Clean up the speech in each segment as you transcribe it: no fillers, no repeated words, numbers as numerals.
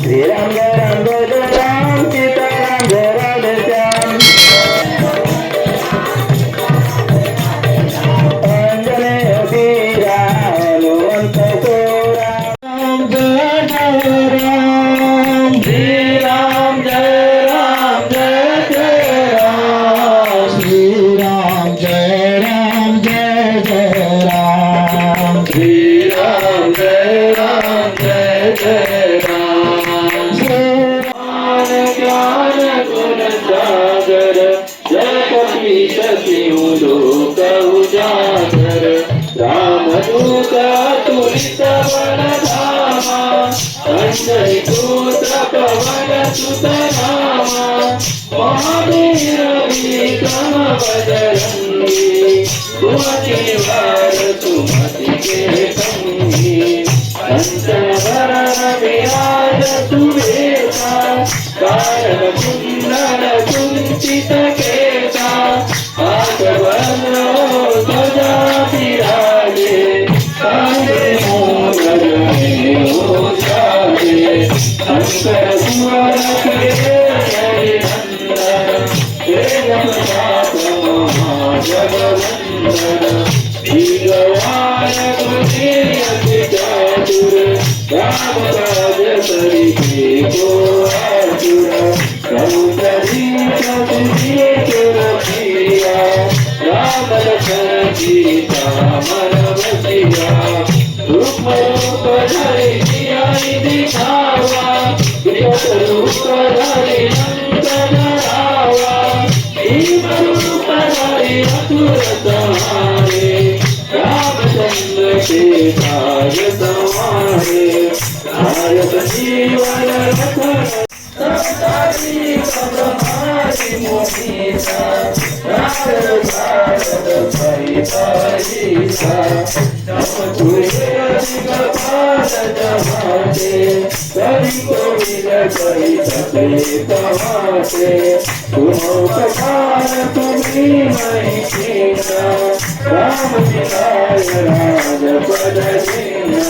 श्रीराम जय राम जय जय राम सीताराम जय राधे श्याम अंजनेय वीरा हनुमंत सोरा राम जय जय राम श्रीराम जय राम जय जय राम श्रीराम जय राम जय जय राम श्रीराम जय राम जय जय राम ज्ञान गुण सागर जय कपीश सिंह लोक उजागर रामदूत तुलित बल धामा अंजनी पुत्र पवन सुत नामा महावीर विक्रम बजरंगी सुमति वार सुमति के संगी कंचन वरण विराज सुवेशा कारण कुंडल कुंचित केसा आसवनो ध्वजा विराजे कांधे मोर ओझाजे शंकर सुवर के नंदन तेज प्रताप महाजगवंदन दीर्घवाय गुणियति चातुर राम काज करिके को आतुर रघुपति चतुर रखिया राम लखन सीता मन बसिया रूप रूप धरि सियाहि दिखावा विकट रूप धरि लंक जरावा भीम रूप धरि असुर संहारे रामचंद्र के काज संवारे नायक जीवन रखन सदारी ब्रह्मादि मुनीसा नारद भारत परिपालिसा नम तुझे अधिक पाद जमाते कवि कोविद कही सके तमाते तुम कठार तुम्ही नहीं कीना राम मिलाय राज पद दीना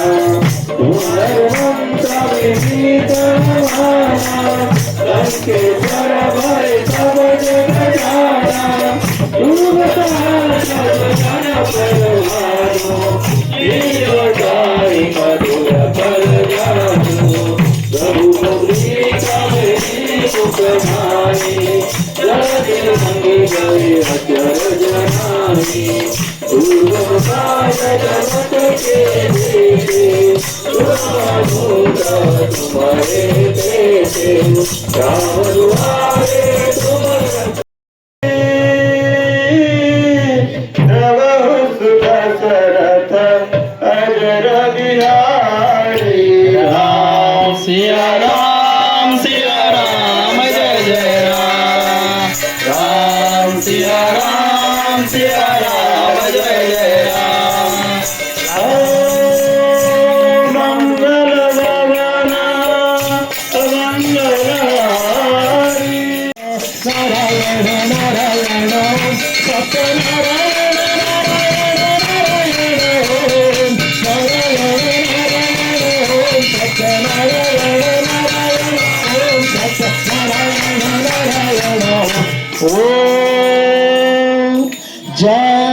तुम्हार मंत्र विनीत भाना लंकेश्वर भय सब जग जाना तुम सब जन परमानो लीलोदाई मधुर फल जानो रघुपति कमली मुख भाई जगति संगी गए अचर जनानी पूर्व काल जगत के देखे तुम्हारे बेटे राम दुआरे तुम दशरथ अजर बिहारी राम सिया राम जय जय राम राम सिया राम जय जय राम मंगल भवन मंगलहारी नारायण नारायण सत्यनारायण ओम जय